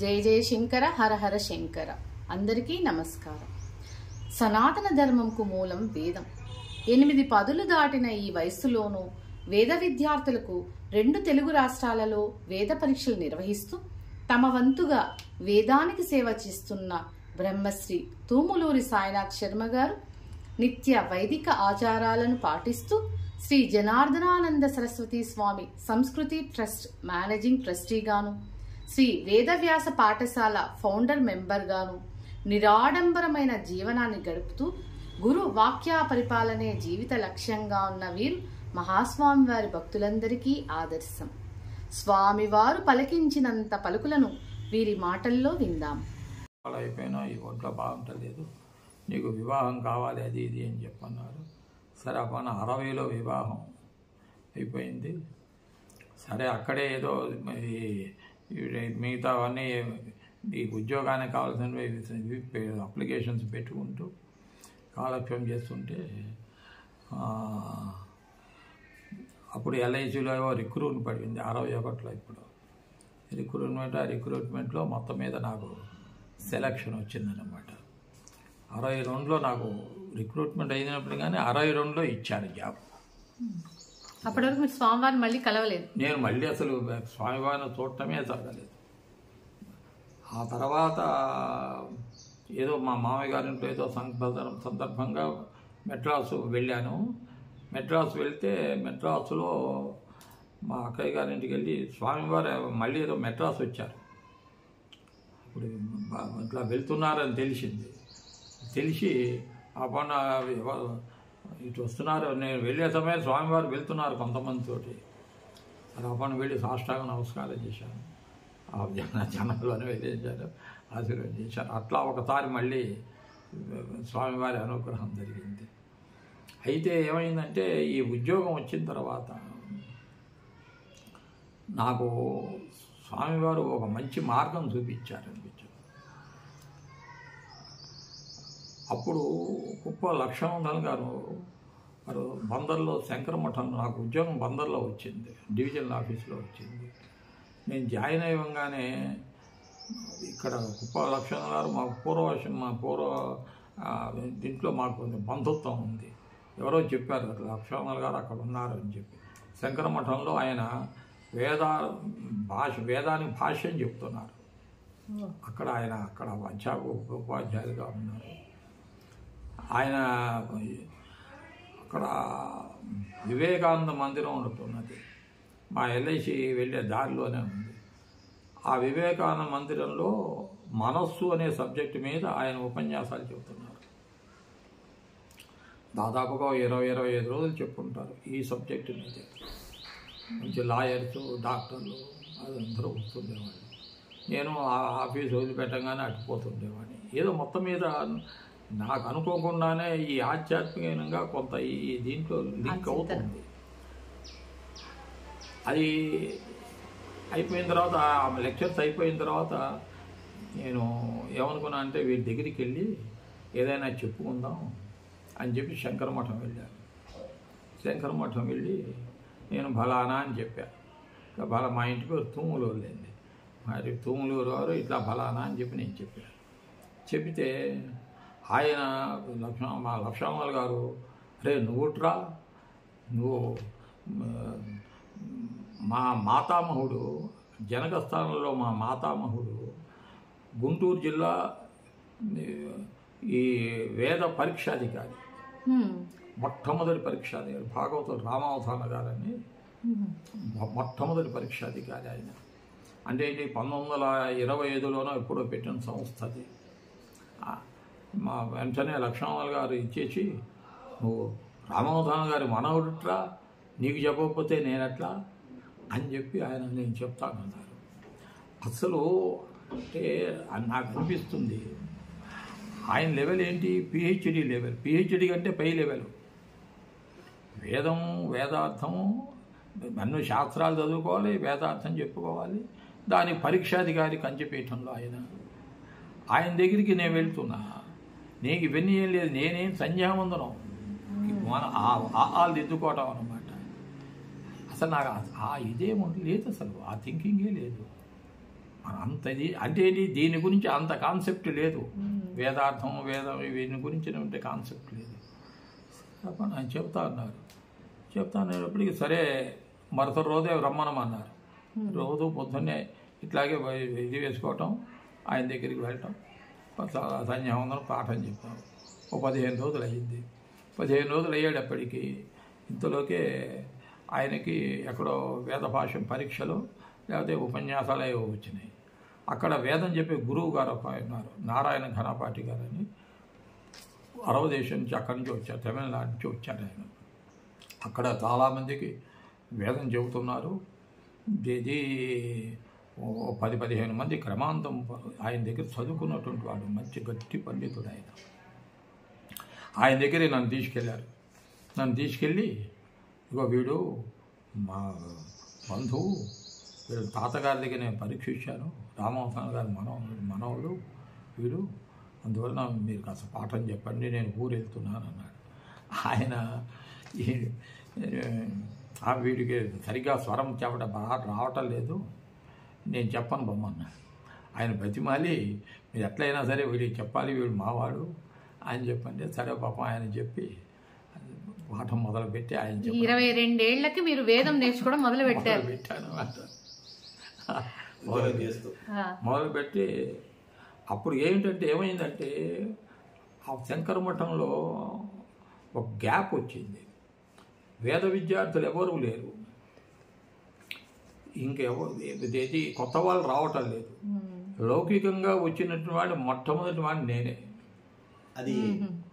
జయ జయ శంకర హర హర శంకర. అందరికీ నమస్కారం. సనాతన ధర్మంకు మూలం వేదం. 8 పదులు దాటిన ఈ వయస్సులోనూ వేద విద్యార్థులకు 2 తెలుగు రాష్ట్రాలలో వేద పరీక్షలు నిర్వహిస్తూ తమ వంతుగా వేదానికి సేవ చేస్తున్న బ్రహ్మశ్రీ తూములూరి సాయినాథ్ శర్మ గారు నిత్య వైదిక ఆచారాలను పాటిస్తూ శ్రీ జనార్దనానంద సరస్వతి స్వామి సంస్కృతి ట్రస్ట్ మేనేజింగ్ ట్రస్టీగాను, శ్రీ వేదవ్యాస పాఠశాల ఫౌండర్ మెంబర్గాను నిరాడంబరమైన జీవనాన్ని గడుపుతూ గురు వాక్య పరిపాలనే జీవిత లక్ష్యంగా ఉన్న వీరు మహాస్వామి వారి భక్తులందరికీ ఆదర్శం. స్వామివారు పలికించినంత పలుకులను వీరి మాటల్లో విందాం. అయిపోయినా ఈ ఒంట్లో బాగుంటలేదు, నీకు వివాహం కావాలి అది ఇది అని చెప్పన్నారు. సరే మన 60లో వివాహం అయిపోయింది. సరే అక్కడే ఏదో మిగతావన్నీ ఈ ఉద్యోగానికి కావాల్సినవి అప్లికేషన్స్ పెట్టుకుంటూ కాలక్షేపం చేస్తుంటే అప్పుడు ఎల్ఐసిలో ఏవో రిక్రూట్మెంట్ పడింది 61లో. ఇప్పుడు రిక్రూట్మెంట్లో మొత్తం మీద నాకు సెలక్షన్ వచ్చిందన్నమాట. 62లో నాకు రిక్రూట్మెంట్ అయినప్పుడు కానీ 62లో ఇచ్చారు జాబ్. అప్పటి వరకు మీరు స్వామివారిని మళ్ళీ కలవలేదు? నేను మళ్ళీ అసలు స్వామివారిని చూడటమే జరగలేదు. ఆ తర్వాత ఏదో మా మామయ్య గారింట్లో ఏదో సందర్భంగా మెడ్రాసు వెళ్ళాను. మెడ్రాసు వెళ్తే మెడ్రాసులో మా అక్కయ్య గారింటికి వెళ్ళి స్వామివారు మళ్ళీ ఏదో మెడ్రాసు వచ్చారు. ఇప్పుడు ఇట్లా వెళ్తున్నారని తెలిసి అప్పుడు ఇటు వస్తున్నారు. నేను వెళ్ళే సమయం స్వామివారు వెళ్తున్నారు కొంతమందితోటి. సరే అప్పుడు వెళ్ళి సాష్టాంగ నమస్కారం చేశాను. ఆ జనంలోనే వెళ్ళేశారు, ఆశీర్వాదం చేశారు. అట్లా ఒకసారి మళ్ళీ స్వామివారి అనుగ్రహం జరిగింది. అయితే ఏమైందంటే ఈ ఉద్యోగం వచ్చిన తర్వాత నాకు స్వామివారు ఒక మంచి మార్గం చూపించారనిపించింది. అప్పుడు కుప్ప లక్ష్మణ్ గారు బందర్లో శంకరమఠం, నాకు ఉద్యోగం బందర్లో వచ్చింది, డివిజనల్ ఆఫీస్లో వచ్చింది. నేను జాయిన్ అయ్యంగానే ఇక్కడ కుప్ప లక్ష్మణ్ గారు మా పూర్వ దీంట్లో మాకు కొంచెం బంధుత్వం ఉంది. ఎవరో చెప్పారు లక్ష్మణ్ గారు అక్కడ ఉన్నారు అని చెప్పి. శంకరమఠంలో ఆయన వేదానికి భాష్యం చెప్తున్నారు. అక్కడ ఉపాధ్యాయులుగా ఉన్నారు. ఆయన అక్కడ వివేకానంద మందిరం ఉంటున్నది, మా ఎల్ఐసి వెళ్ళే దారిలోనే ఉంది. ఆ వివేకానంద మందిరంలో మనస్సు అనే సబ్జెక్టు మీద ఆయన ఉపన్యాసాలు చెబుతున్నారు. దాదాపుగా 20-25 రోజులు చెప్పుకుంటారు ఈ సబ్జెక్టు మీద. మంచి లాయర్స్, డాక్టర్లు అదందరూ వస్తుండేవాళ్ళు. నేను ఆ ఆఫీస్ వదిలిపెట్టగానే అటుపోతుండేవాడిని. ఏదో మొత్తం మీద నాకు అనుకోకుండానే ఈ ఆధ్యాత్మికంగా కొంత ఈ దీంట్లో లింక్ అవుతుంది. అది అయిపోయిన తర్వాత, లెక్చర్స్ అయిపోయిన తర్వాత నేను ఏమనుకున్నా అంటే వీరి దగ్గరికి వెళ్ళి ఏదైనా చెప్పుకుందాం అని చెప్పి శంకరమఠం వెళ్ళాను. శంకరమఠం వెళ్ళి నేను బలానా అని చెప్పాను. మా ఇంటి పేరు తూములూరు లేండి, మరి తూములూరు వారు ఇట్లా బలానా అని చెప్పి నేను చెప్పాను. చెబితే ఆయన మా లక్ష్మణ్ గారు, రే నువ్వుట్రా, నువ్వు మా మాతామహుడు జనకస్థానంలో మా మాతామహుడు గుంటూరు జిల్లా ఈ వేద పరీక్షాధికారి, మొట్టమొదటి పరీక్షాధికారి, భాగవతులు రామావధాన గారని మొట్టమొదటి పరీక్షాధికారి ఆయన. అంటే ఇది 1925లోనో ఎప్పుడో పెట్టిన సంస్థ అది. మా వెంటనే లక్ష్మణ్ గారు ఇచ్చేసి, నువ్వు రామావధాన గారి మనవుడుట్రా, నీకు చెప్పకపోతే నేనట్లా అని చెప్పి ఆయన నేను చెప్తానన్నారు. అసలు అంటే నాకు అనిపిస్తుంది ఆయన లెవెల్ ఏంటి, పిహెచ్డి లెవెల్. పిహెచ్డి కంటే పై లెవెల్. వేదార్థము అన్ని శాస్త్రాలు చదువుకోవాలి, వేదార్థం చెప్పుకోవాలి. దాని పరీక్షాధికారి కంచిపీఠంలో ఆయన దగ్గరికి నేను వెళ్తున్నా. నీకు ఇవన్నీ ఏం లేదు, నేనేం సంధ్యావందనం మన ఆలు దిద్దుకోవటం అన్నమాట. అసలు నాకు ఇదేమో లేదు, అసలు ఆ థింకింగే లేదు. అంతది అంటే దీని గురించి అంత కాన్సెప్ట్ లేదు. వేదార్థం వేదం వీని గురించి ఉంటే కాన్సెప్ట్ లేదు. ఆయన చెప్తా అనేటప్పటికి సరే మరుసటి రోజే రమ్మనమన్నారు. రోజు పొద్దున్నే ఇట్లాగే ఇది వేసుకోవటం, ఆయన దగ్గరికి వెళ్ళటం, సంధ్యావందనం పాఠం చెప్తాం. ఓ 15 రోజులు అయ్యింది. 15 రోజులు అయ్యేటప్పటికీ ఇంతలోకే ఆయనకి ఎక్కడో వేద భాష పరీక్షలు లేకపోతే ఉపన్యాసాలు ఏవో వచ్చినాయి. అక్కడ వేదం చెప్పే గురువు గారు ఒక ఉన్నారు, నారాయణ ఘనపాటి గారు అని. అరవ దేశం నుంచి అక్కడి నుంచి వచ్చారు, తమిళనాడు నుంచి వచ్చారు ఆయన. అక్కడ చాలామందికి వేదం చెబుతున్నారు. ఇది 10-15 మంది క్రమాంతం ఆయన దగ్గర చదువుకున్నటువంటి వాడు, మంచి గట్టి పండితుడు ఆయన. ఆయన దగ్గరే నన్ను తీసుకెళ్ళి ఇగో వీడు మా బంధువు, వీడు తాతగారి దగ్గర నేను పరీక్ష ఇచ్చాను, రామవంశన్ గారి మనవడు వీడు, అందువలన మీరు కాస్త పాఠం చెప్పండి, నేను ఊరు వెళ్తున్నాను అన్నాడు. ఆయన వీడికి సరిగ్గా స్వరం చెప్పడం రావటం లేదు, నేను చెప్పను బొమ్మన్నాడు. ఆయన బతిమాలి మీరు ఎట్లయినా సరే వీడికి చెప్పాలి, వీడు మావాడు అని చెప్పండి. సరే పాపం ఆయన చెప్పి పాఠం మొదలుపెట్టి ఆయన 22 ఏళ్లకి మీరు వేదం నేర్చుకోవడం మొదలుపెట్టాను. మొదలుపెట్టి అప్పుడు ఏమైందంటే ఆ శంకర మఠంలో ఒక గ్యాప్ వచ్చింది. వేద విద్యార్థులు ఎవరు లేరు, ఇంకెవరు కొత్త వాళ్ళు రావటం లేదు. లౌకికంగా వచ్చినటువంటి వాడు మొట్టమొదటి వాడు నేనే. అది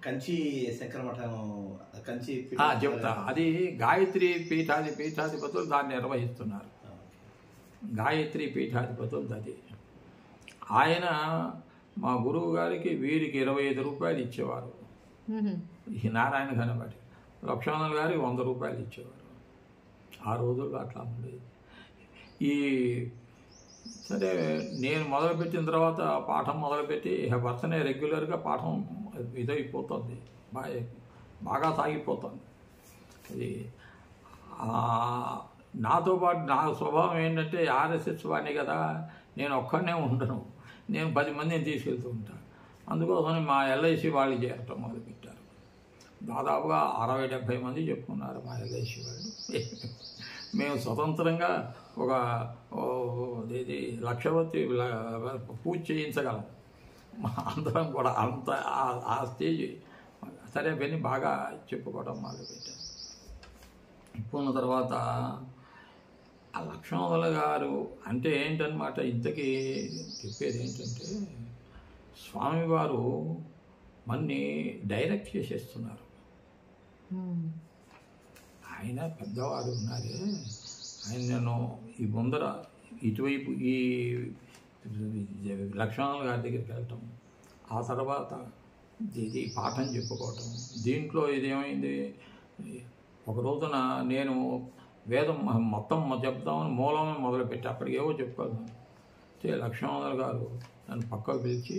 కంచి శంకర మఠం కంచి చెప్తా. అది గాయత్రి పీఠాధిపతులు దాన్ని నిర్వహిస్తున్నారు. గాయత్రి పీఠాధిపతులు అది. ఆయన మా గురువు గారికి వీరికి 25 రూపాయలు ఇచ్చేవారు. ఈ నారాయణ ఘనపాటి లక్ష్మణ గారికి 100 రూపాయలు ఇచ్చేవారు. ఆ రోజుల్లో అట్లా ఉండేది. సరే నేను మొదలుపెట్టిన తర్వాత పాఠం మొదలుపెట్టి వరుసనే రెగ్యులర్గా పాఠం ఇదైపోతుంది, బాగా సాగిపోతుంది. అది నాతో పాటు నా స్వభావం ఏంటంటే ఆర్ఎస్ఎస్ వాడిని కదా, నేను ఒక్కడనే ఉండను, నేను 10 మందిని తీసుకెళ్తూ ఉంటాను. అందుకోసమని మా ఎల్ఐసి వాళ్ళు చేరటం మొదలుపెట్టారు. దాదాపుగా 60-70 మంది చెప్పుకున్నారు మా ఎల్ఐసి వాళ్ళు. మేము స్వతంత్రంగా ఒక లక్షవతి పూజ చేయించగలం అందరం కూడా. అంత ఆ స్టేజ్ సరే అవన్నీ బాగా చెప్పుకోవడం మొదలుపెట్టాం. చెప్పుకున్న తర్వాత ఆ లక్ష్మణుల గారు అంటే ఏంటన్నమాట, ఇంతకీ చెప్పేది ఏంటంటే స్వామివారు మన్ని డైరెక్ట్ చేసేస్తున్నారు. ఆయన పెద్దవాడు ఉన్నారే, ఆయన నేను ఈ ముందర ఇటువైపు ఈ లక్ష్మణుల గారి దగ్గరికి వెళ్ళటం, ఆ తర్వాత ఇది పాఠం చెప్పుకోవటం. దీంట్లో ఇదేమైంది, ఒక రోజున నేను వేదం మొత్తం చెప్తామని మూలమే మొదలుపెట్టి అప్పటికి ఏవో చెప్పుకోవాలి. లక్ష్మణుల గారు నన్ను పక్కకు పిలిచి,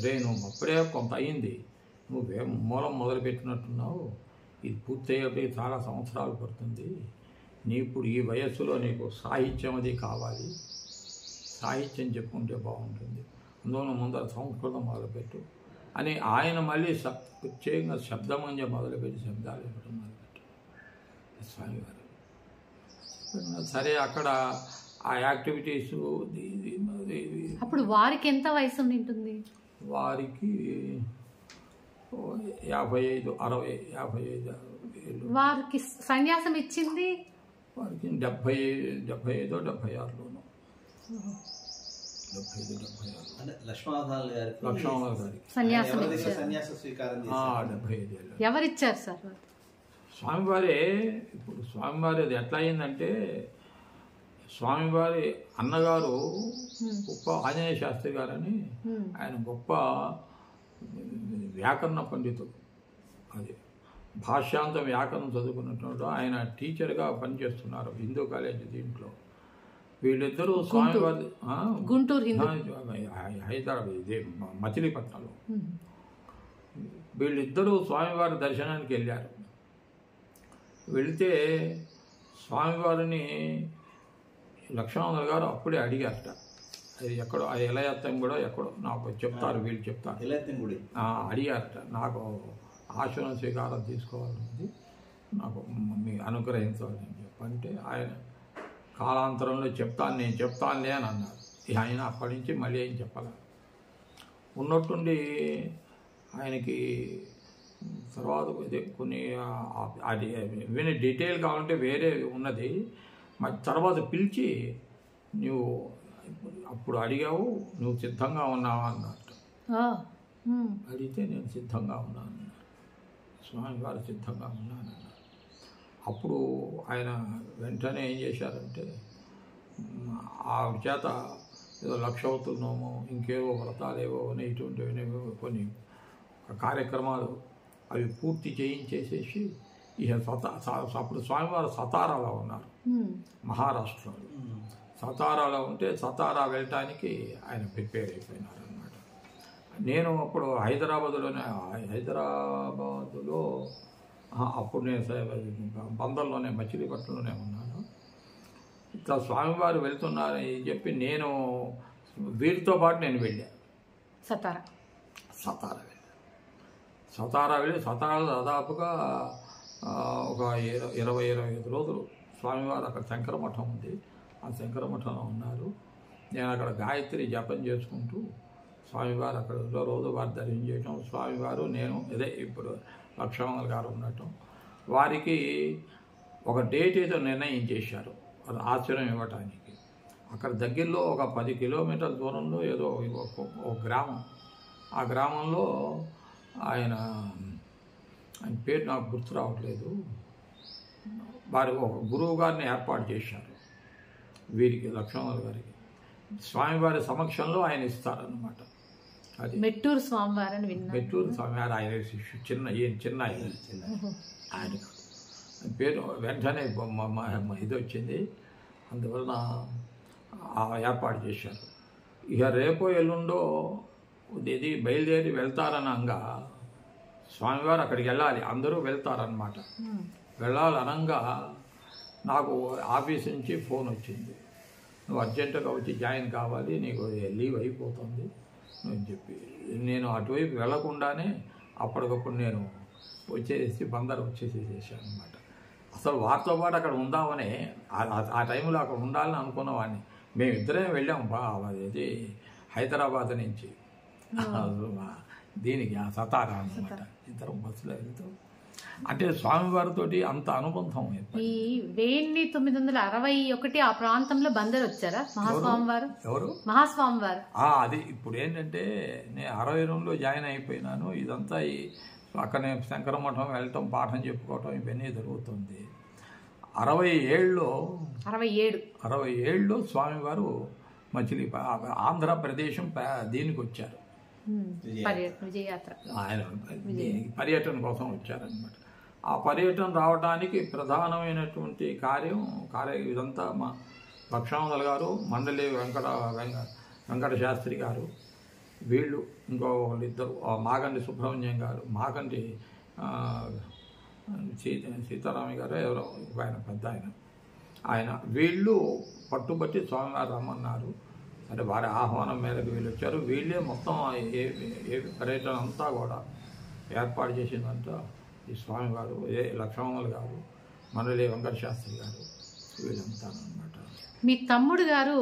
రే నువ్వు అప్పుడే కొంత అయింది, నువ్వు మూలం మొదలుపెట్టినట్టున్నావు, ఇది పూర్తయ్యేప్పటికి చాలా సంవత్సరాలు పడుతుంది, నీ ఇప్పుడు ఈ వయస్సులో నీకు సాహిత్యం అది కావాలి, సాహిత్యం చెప్పుకుంటే బాగుంటుంది, అందువల్ల ముందర సంస్కృతం మొదలుపెట్టు అని ఆయన మళ్ళీ ప్రత్యేకంగా శబ్దమంజ మొదలుపెట్టి శబ్దాలు ఇవ్వడం మొదలుపెట్టారు స్వామివారు. సరే అక్కడ ఆ యాక్టివిటీస్. అప్పుడు వారికి ఎంత వయసు ఉంటుంది? వారికి 55, 60, 55 ఏళ్ళు. వారికి సన్యాసం ఇచ్చింది వారికి 75, 76లోను. 75, 76 లక్ష్మణ గారికి సన్యాసం స్వీకారం 75 ఏళ్ళు. ఎవరిచ్చారు సార్? స్వామివారే. ఇప్పుడు స్వామివారి అది ఎట్లా అయిందంటే, స్వామివారి అన్నగారు గొప్ప ఆంజనేయ శాస్త్రి గారని, ఆయన గొప్ప వ్యాకరణ పండితుడు. అది భాష్యాంత వ్యాకరణం చదువుకున్నట్టు ఆయన టీచర్గా పనిచేస్తున్నారు హిందూ కాలేజ్. దీంట్లో వీళ్ళిద్దరూ స్వామివారి గుంటూరు హైదరాబాద్ ఇదే మచిలీపట్నంలో వీళ్ళిద్దరూ స్వామివారి దర్శనానికి వెళ్ళారు. వెళితే స్వామివారిని లక్ష్మణ గారు అప్పుడే అడిగారట, అది ఎక్కడో ఆ ఎలయత్తం కూడా ఎక్కడో నాకు చెప్తారు, వీళ్ళు చెప్తారు. ఎలయత్తం గుడి అడిగారట, నాకు ఆశీర్వాద స్వీకారం తీసుకోవాలన్నది, నాకు మీ అనుగ్రహించాలని చెప్పంటే ఆయన కాలాంతరంలో నేను చెప్తానులే అని అన్నారు. ఆయన అప్పటి నుంచి మళ్ళీ ఏం చెప్పాలి. ఉన్నట్టుండి ఆయనకి తర్వాత కొన్ని అది విని డీటెయిల్ కావాలంటే వేరే ఉన్నది. తర్వాత పిలిచి నువ్వు అప్పుడు అడిగావు, నువ్వు సిద్ధంగా ఉన్నావా అన్నట్టు. అడిగితే నేను సిద్ధంగా ఉన్నాను, స్వామివారు సిద్ధంగా ఉన్నాను అన్నారు. అప్పుడు ఆయన వెంటనే ఏం చేశారంటే ఆవిడ చేత ఏదో లక్షవతులనోమో ఇంకేవో వ్రతాలేవో ఇటువంటివి కొన్ని కార్యక్రమాలు అవి పూర్తి చేయించేసేసి ఇక అప్పుడు స్వామివారు సతారాలో ఉన్నారు, మహారాష్ట్రలో. సతారాలో ఉంటే సతారా వెళ్ళటానికి ఆయన ప్రిపేర్ అయిపోయినారు అన్నమాట. నేను అప్పుడు హైదరాబాదులో అప్పుడు నేను బందర్లోనే మచిలీపట్నంలోనే ఉన్నాను. ఇట్లా స్వామివారు వెళ్తున్నారని చెప్పి నేను వీరితో పాటు నేను వెళ్ళాను. సతారా వెళ్ళి సతారాలో దాదాపుగా ఒక 20-25 రోజులు స్వామివారు అక్కడ శంకరమఠం ఉంది, ఆ శంకరమఠంలో ఉన్నారు. నేను అక్కడ గాయత్రి జపం చేసుకుంటూ స్వామివారు అక్కడ రోజు వారు దర్శనం చేయటం, స్వామివారు నేను ఇప్పుడు లక్ష్మణ్ గారు ఉండటం. వారికి ఒక డేట్ ఏదో నిర్ణయం చేశారు ఆశ్రయం ఇవ్వటానికి. అక్కడ దగ్గరలో ఒక 10 కిలోమీటర్ల దూరంలో ఏదో ఒక గ్రామం, ఆ గ్రామంలో ఆయన పేరు నాకు గుర్తు రావట్లేదు, వారు ఒక గురువు గారిని ఏర్పాటు చేశారు వీరికి, లక్ష్మణ్ గారికి. స్వామివారి సమక్షంలో ఆయన ఇస్తారన్నమాట. అది మెట్టూరు స్వామివారని విన్నాను. మెట్టూరు స్వామివారు ఆయన చిన్న ఆయన పేరు వెంటనే ఇది వచ్చింది, అందువలన ఏర్పాటు చేశారు. ఇక రేపో ఎల్లుండో ఇది బయలుదేరి వెళ్తారనంగా స్వామివారు అక్కడికి వెళ్ళాలి, అందరూ వెళ్తారనమాట. వెళ్ళాలనంగా నాకు ఆఫీస్ నుంచి ఫోన్ వచ్చింది, నువ్వు అర్జెంటుగా వచ్చి జాయిన్ కావాలి, నీకు లీవ్ అయిపోతుంది అని చెప్పి. నేను అటువైపు వెళ్లకుండానే అప్పటికప్పుడు నేను బందర్ వచ్చేసేసాను అనమాట. అసలు వారితో పాటు అక్కడ ఉందామని ఆ టైంలో అక్కడ ఉండాలని అనుకున్నవాడిని. మేమిద్దరే వెళ్ళాం ఇది హైదరాబాద్ నుంచి దీనికి సతారా అన్నమాట. ఇద్దరం బస్సులో వెళ్తూ అంటే స్వామివారితో అంత అనుబంధం. ఈ 1961 ఆ ప్రాంతంలో బందర్ వచ్చారా మహాస్వామివారు? ఎవరు? మహాస్వామివారు. అది ఇప్పుడు ఏంటంటే నేను 62లో జాయిన్ అయిపోయినాను. ఇదంతా అక్కడనే శంకరమఠం వెళ్ళటం, పాఠం చెప్పుకోవటం ఇవన్నీ జరుగుతుంది. 67లో స్వామివారు ఆంధ్రప్రదేశం దీనికి వచ్చారు, ఆయన పర్యటన కోసం వచ్చారనమాట. ఆ పర్యటన రావడానికి ప్రధానమైనటువంటి కార్యం ఇదంతా మా లక్ష్మణ్ గారు, మండలి వెంకట శాస్త్రి గారు, వీళ్ళు ఇంకో వాళ్ళిద్దరు, మాగంటి సుబ్రహ్మణ్యం గారు, మాగంటి సీతారామయ్య గారు ఎవరో ఆయన పెద్ద ఆయన వీళ్ళు పట్టుబట్టి స్వామివారు రమ్మన్నారు. అంటే వారి ఆహ్వానం మేరకు వీళ్ళు వచ్చారు. వీళ్ళే మొత్తం ఏ పర్యటన అంతా కూడా ఏర్పాటు చేసిందంతా ఈ స్వామివారు, లక్ష్మణ్ గారు, మండలి వెంకట శాస్త్రి గారు, వీళ్ళంతా అన్నమాట. మీ తమ్ముడు గారు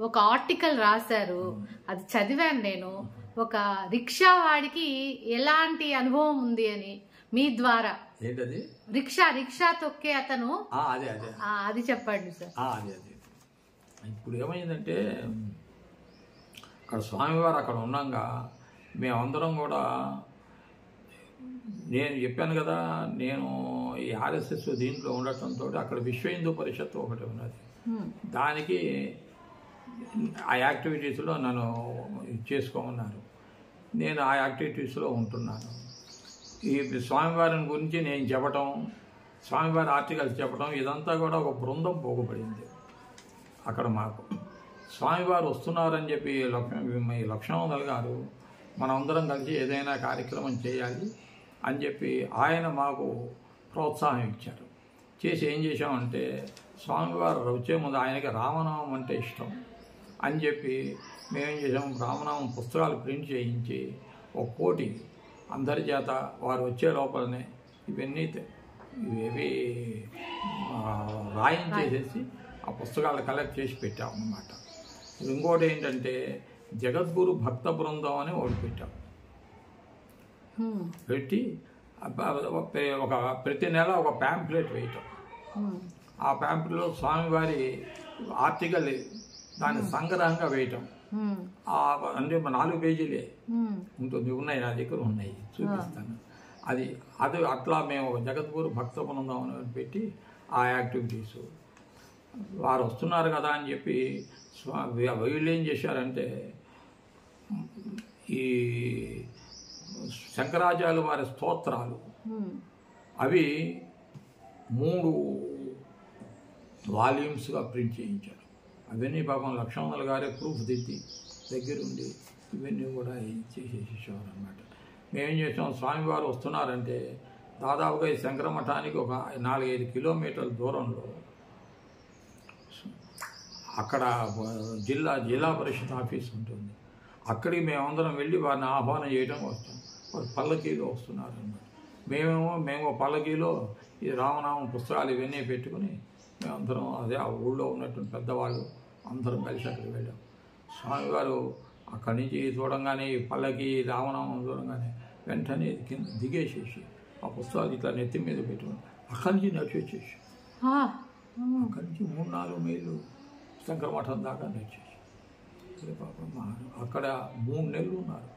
ఒక ఆర్టికల్ రాశారు, అది చదివాను నేను. ఒక రిక్షా వాడికి ఎలాంటి అనుభవం ఉంది అని మీ ద్వారా. ఏంటది? రిక్షా తొక్కే అతను. అది చెప్పండి సార్. అదే ఇప్పుడు ఏమైందంటే అక్కడ స్వామివారు అక్కడ ఉన్నాగా మేమందరం కూడా, నేను చెప్పాను కదా, నేను ఈ ఆర్ఎస్ఎస్ దీంట్లో ఉండటంతో అక్కడ విశ్వ హిందూ పరిషత్ ఒకటి ఉన్నది. దానికి ఆ యాక్టివిటీస్లో నన్ను చేసుకోమన్నారు. నేను ఆ యాక్టివిటీస్లో ఉంటున్నాను. ఈ స్వామివారిని గురించి నేను చెప్పటం, స్వామివారి ఆర్టికల్స్ చెప్పటం, ఇదంతా కూడా ఒక బృందం పోగుపడింది అక్కడ మాకు. స్వామివారు వస్తున్నారని చెప్పి లక్ష్మణ్ గారు మనందరం కలిసి ఏదైనా కార్యక్రమం చేయాలి అని చెప్పి ఆయన మాకు ప్రోత్సాహం ఇచ్చారు. చేసి ఏం చేశామంటే, స్వామివారు వచ్చే ముందు ఆయనకి రామనామం అంటే ఇష్టం. అని చెప్పి మేమేం చేసాం, రామనామం పుస్తకాలు ప్రింట్ చేయించి ఒక పోటీ అందరి చేత వారు వచ్చే లోపలనే ఇవన్నీ ఇవేవి రాయించేసేసి ఆ పుస్తకాలు కలెక్ట్ చేసి పెట్టామన్నమాట. ఇంకోటి ఏంటంటే జగద్గురు భక్త బృందం అని ఒకటి పెట్టాం. పెట్టి ఒక ప్రతి నెల ఒక ప్యాంప్లెట్ వేయటం. ఆ ప్యాంప్లెట్లో స్వామివారి ఆర్టికల్ దాని సంగ్రహంగా వేయటం. అంటే 4 పేజీలే ఉంటుంది, ఉన్నాయి నా దగ్గర ఉన్నాయి, చూపిస్తాను. అది అట్లా మేము జగద్గురు భక్త బృందం అని పెట్టి ఆ యాక్టివిటీస్ వారు వస్తున్నారు కదా అని చెప్పి వీళ్ళు ఏం చేశారంటే ఈ శంకరాచార్యుల వారి స్తోత్రాలు అవి 3 వాల్యూమ్స్గా ప్రింట్ చేయించారు. అవన్నీ పాపం లక్ష్మణుల గారే ప్రూఫ్ దిద్ది దగ్గరుండి ఇవన్నీ కూడా చేసేసేవారు అన్నమాట. మేమేం చేసాం, స్వామివారు వస్తున్నారంటే దాదాపుగా ఈ శంకర మఠానికి ఒక 4-5 కిలోమీటర్ల దూరంలో అక్కడ జిల్లా పరిషత్ ఆఫీస్ ఉంటుంది. అక్కడికి మేమందరం వెళ్ళి వారిని ఆహ్వానం చేయడం వస్తాం. వారు పల్లకీలో వస్తున్నారు అన్నమాట. మేము పల్లకీలో ఈ రామనామం పుస్తకాలు ఇవన్నీ పెట్టుకుని మేమందరం అదే ఆ ఊళ్ళో ఉన్నటువంటి పెద్దవాళ్ళు అందరం కలిసి అక్కడికి వెళ్ళాం. స్వామివారు అక్కడి నుంచి చూడంగానే ఈ పల్లకి రామనామం చూడంగానే వెంటనే కింద దిగేసేసి ఆ పుస్తకాలు ఇట్లా నెత్తి మీద పెట్టుకుని అక్కడి నుంచి నడిచి వచ్చేసి అక్కడి నుంచి 3-4 మైళ్ళు శంకర మఠం దాకా నడిచేసి పాపం అక్కడ 3 నెలలు ఉన్నారు.